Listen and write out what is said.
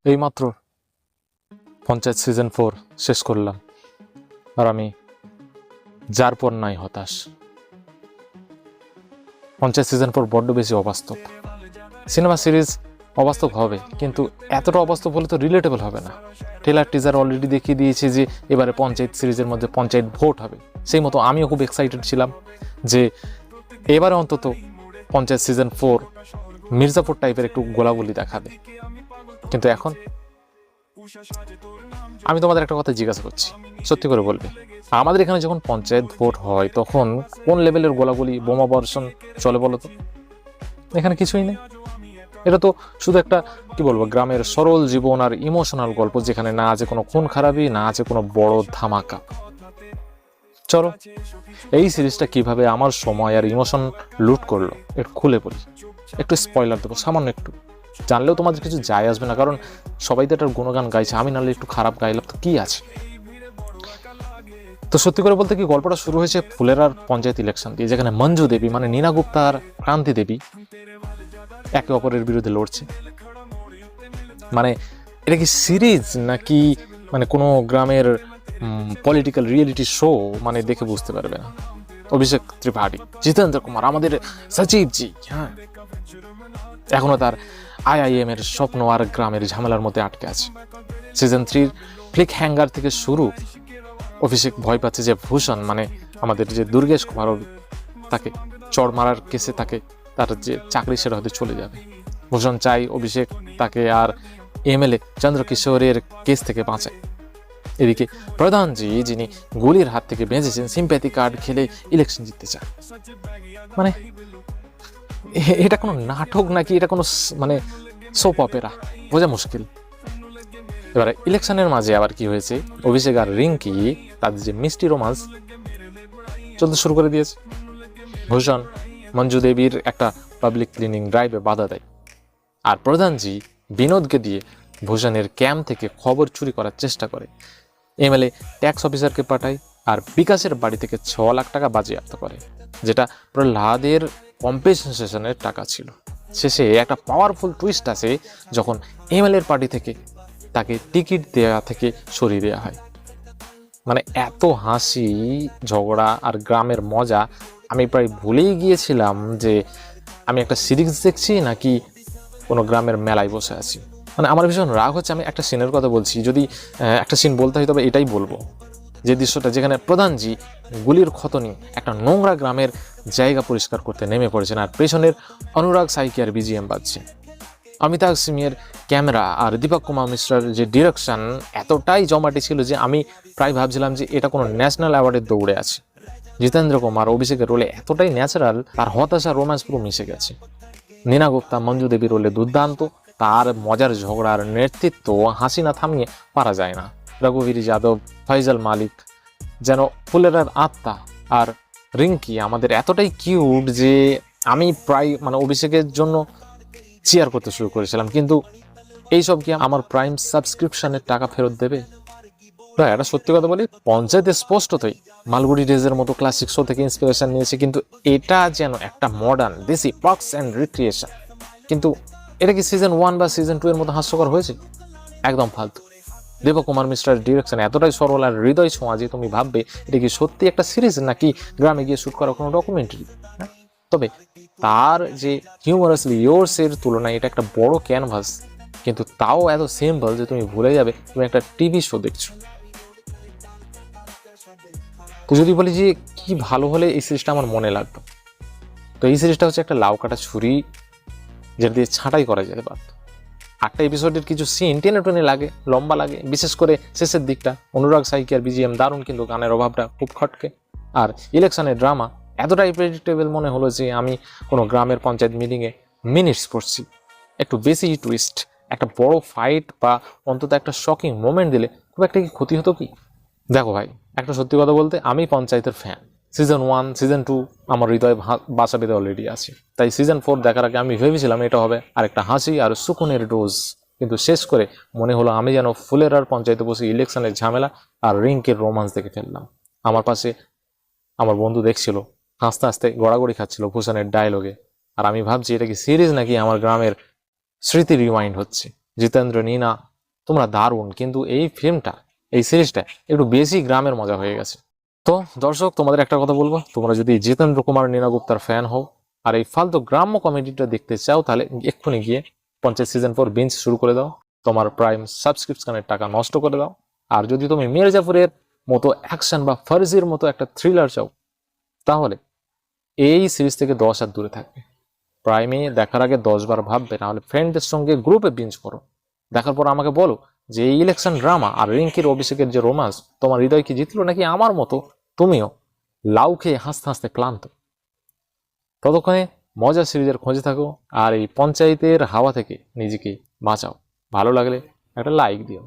এইমাত্র পঞ্চায়েত সিজন 4 শেষ করলাম, আর আমি যার পর নাই হতাশ। পঞ্চায়েত সিজন 4 বড্ড বেশি অবাস্তব। সিনেমা সিরিজ অবাস্তব হবে, কিন্তু এতটা অবাস্তব হলে তো রিলেটেবল হবে না। ট্রেলার টিজার অলরেডি দেখিয়ে দিয়েছে যে এবারে পঞ্চায়েত সিরিজের মধ্যে পঞ্চায়েত ভোট হবে। সেই মতো আমিও খুব এক্সাইটেড ছিলাম যে এবারে অন্তত পঞ্চায়েত সিজন 4 মির্জাপুর টাইপের একটু গোলাগুলি দেখাবে। কিন্তু এখন আমি তোমাদের একটা কথা জিজ্ঞাসা করছি, সত্যি করে বলবে, আমাদের এখানে যখন পঞ্চায়েত ভোট হয় তখন কোন লেভেলের গোলাগুলি বোমা বর্ষণ চলে বলো তো? এখানে কিছুই নেই। এটা তো শুধু একটা কি বলবো গ্রামের সরল জীবন আর ইমোশনাল গল্প, যেখানে না আছে কোনো খুন খারাপি, না আছে কোনো বড় ধামাকা। চলো এই সিরিজটা কিভাবে আমার সময় আর ইমোশন লুট করলো একটু খুলে বলি, একটু স্পয়লার দেবো সামান্য একটু। জানলেও তোমাদের কিছু যায় আসবে না, কারণ সবাই তো এটার গুণগান গাইছে, আমি নাহলে একটু খারাপ গাইলাম তো কি আছে। তো সত্যি করে বলতে কি, গল্পটা শুরু হয়েছে ফুলেরার পঞ্চায়েত ইলেকশন দিয়ে, যেখানে মঞ্জু দেবী মানে নীনা গুপ্তা আর ক্রান্তি দেবী একে অপরের বিরুদ্ধে লড়ছে। মানে এটা কি সিরিজ নাকি মানে কোনো গ্রামের পলিটিক্যাল রিয়েলিটি শো, মানে দেখে বুঝতে পারবে না। অভিষেক ত্রিপাঠী, জিতেন্দ্র কুমার, আমাদের সচিবজি, হ্যাঁ, এখনো তার IIM এর স্বপ্ন আর গ্রামের ঝামেলার মধ্যে আটকে আছে। সিজন 3 ক্লিক হ্যাঙ্গার থেকে শুরু, অভিষেক ভয় পাচ্ছে যে ভূষণ মানে আমাদের যে দুর্গেশ কুমার, তাকে চড় মারার কেসে তাকে তার যে চাকরি সেটা হয়তো চলে যাবে। ভূষণ চাই অভিষেক তাকে আর MLA চন্দ্রকিশোরের কেস থেকে বাঁচায়। এদিকে প্রধানজি, যিনি গুলির হাত থেকে বেঁচেছেন, সিম্প্যাথি কার্ড খেলে ইলেকশন জিততে চান। মানে এটা কোনো নাটক নাকি এটা কোনো মানে সোপ অপেরা, বোঝা মুশকিল। এবারে ইলেকশনের মাঝে আবার কি হয়েছে, অভিষেক আর রিঙ্কি তাদের যে মিষ্টি রোমান্স চলতে শুরু করে দিয়েছে। ভূষণ মঞ্জু দেবীর একটা পাবলিক ক্লিনিং ড্রাইভে বাধা দেয়, আর প্রধানজি বিনোদকে দিয়ে ভূষণের ক্যাম্প থেকে খবর চুরি করার চেষ্টা করে। MLA ট্যাক্স অফিসারকে পাঠায়, আর বিকাশের বাড়ি থেকে 6 লাখ টাকা বাজেয়াপ্ত করে, যেটা প্রহ্লাদের কম্পেনসেশনের টাকা ছিল। শেষে একটা পাওয়ারফুল টুইস্ট আছে যখন MLA-র পার্টি থেকে তাকে টিকিট দেওয়া থেকে সরিয়ে দেওয়া হয়। মানে এত হাসি, ঝগড়া আর গ্রামের মজা, আমি প্রায় ভুলেই গিয়েছিলাম যে আমি একটা সিরিজ দেখছি নাকি কোনো গ্রামের মেলায় বসে আছি। মানে আমার ভীষণ রাগ হচ্ছে, আমি একটা সিনের কথা বলছি, যদি একটা সিন বলতে হয় তবে এটাই বলবো, যে দৃশ্যটা যেখানে প্রধানজি গুলির ক্ষত নিয়ে একটা নোংরা গ্রামের জায়গা পরিষ্কার করতে নেমে পড়েছেন, আর পেছনের অনুরাগ সাইকিয়ার BGM বাজছে। অমিতাভ সিংয়ের ক্যামেরা আর দীপক কুমার মিশ্রার যে ডিরেকশন এতটাই জমাটি ছিল যে আমি প্রায় ভাবছিলাম যে এটা কোনো ন্যাশনাল অ্যাওয়ার্ডের দৌড়ে আছে। জিতেন্দ্র কুমার অভিষেকের রোলে এতটাই ন্যাচারাল, তার হতাশা রোম্যান্স পুরো মিশে গেছে। নীনা গুপ্তা মঞ্জু দেবীর রোলে দুর্দান্ত, তার মজার ঝগড়ার নেতৃত্ব হাসি না থামিয়ে পারা যায় না। রঘুবীর যাদব, ফয়জাল মালিক যেন ফুলেরার আত্মা, আর রিঙ্কি আমাদের এতটাই কিউট যে আমি প্রায় মানে অভিষেকের জন্য চিয়ার করতে শুরু করেছিলাম। কিন্তু এইসব কি আমার প্রাইম সাবস্ক্রিপশনের টাকা ফেরত দেবে? এটা সত্যি কথা বলি, পঞ্চায়েতে স্পষ্টতই মালগুড়ি ডেজের মতো ক্লাসিক শো থেকে ইন্সপিরেশন নিয়েছে, কিন্তু এটা যেন একটা মডার্ন দেশি পার্কস অ্যান্ড রিক্রিয়েশন। কিন্তু এটা কি সিজন 1 বা সিজন 2 এর মতো হাস্যকর হয়েছে? একদম ফালতু। দীপক কুমার মিশ্রের ডিরেকশন এতটাই সরল আর হৃদয় ছোঁয়া যে তুমি ভাববে এটা কি সত্যি একটা সিরিজ নাকি গ্রামে গিয়ে শুট করা কোনো ডকুমেন্টারি। তবে তার যে হিউমারাসলি ইয়োর্স এর তুলনায় এটা একটা বড় ক্যানভাস, কিন্তু তাও এত সিম্পল যে তুমি ভুলে যাবে তুমি একটা টিভি শো দেখছো। তো যদি বলি যে কি ভালো হলে এই সিরিজটা আমার মনে লাগতো, তো এই সিরিজটা হচ্ছে একটা লাউ কাটা ছুরি, যেটা দিয়ে ছাঁটাই করা যেতে পারত। 8টা এপিসোডের কিছু সিন টেনে টেনে লাগে, লম্বা লাগে, বিশেষ করে শেষের দিকটা। অনুরাগ সাইকিয়ার BGM দারুণ, কিন্তু গানের অভাবটা খুব খটকে। আর ইলেকশনের ড্রামা এতটাই প্রেডিক্টেবল মনে হলো যে আমি কোনো গ্রামের পঞ্চায়েত মিটিংয়ে মিনিটস পড়ছি। একটু বেশি টুইস্ট, একটা বড় ফাইট বা অন্তত একটা শকিং মোমেন্ট দিলে খুব একটা কি ক্ষতি হতো কি? দেখো ভাই, একটা সত্যি কথা বলতে, আমি পঞ্চায়েতের ফ্যান। সিজন 1 সিজন 2 আমার হৃদয়ে বাসা বেঁধে অলরেডি আছে, তাই সিজন 4 দেখার আগে আমি ভেবেছিলাম এটা হবে আর একটা হাসি আর সুকুনের ডোজ। কিন্তু শেষ করে মনে হলো আমি যেন ফুলেরার পঞ্চায়েতে বসে ইলেকশনের ঝামেলা আর রিঙ্কের রোমান্স দেখে ফেললাম। আমার পাশে আমার বন্ধু দেখছিল, হাসতে হাসতে গড়াগড়ি খাচ্ছিল ভূষণের ডায়লগে, আর আমি ভাবছি এটা কি সিরিজ নাকি আমার গ্রামের স্মৃতি রিওয়াইন্ড হচ্ছে। জিতেন্দ্র, নীনা, তোমরা দারুণ, কিন্তু এই ফিল্মটা, এই সিরিজটা একটু বেশি গ্রামের মজা হয়ে গেছে। তো দর্শক, তোমাদের একটা কথা বলবো, তোমরা যদি জিতেন্দ্র কুমার নীনা গুপ্তার ফ্যান হও আর এই ফালতু গ্রাম্য কমেডিটা দেখতে চাও, তাহলে এক্ষুনি গিয়ে পঞ্চায়েত সিজন 4 বিঞ্জ শুরু করে দাও, তোমার প্রাইম সাবস্ক্রিপশনের টাকা নষ্ট করে দাও। আর যদি তুমি মির্জাপুরের মতো অ্যাকশন বা ফার্জির মতো একটা থ্রিলার চাও, তাহলে এই সিরিজ থেকে 10 হাত দূরে থাকবে। প্রাইমে দেখার আগে 10 বার ভাববে, নাহলে ফ্রেন্ডদের সঙ্গে গ্রুপে বিঞ্জ করো। দেখার পর আমাকে বলো যে এই ইলেকশন ড্রামা আর রিঙ্কির অভিষেকের যে রোমান্স তোমার হৃদয় কি জিতলো, নাকি আমার মতো তুমিও লাউ খেয়ে হাসতে হাসতে ক্লান্ত। ততক্ষণে মজার সিরিজের খোঁজে থাকো আর এই পঞ্চায়েতের হাওয়া থেকে নিজেকে বাঁচাও। ভালো লাগলে একটা লাইক দিও।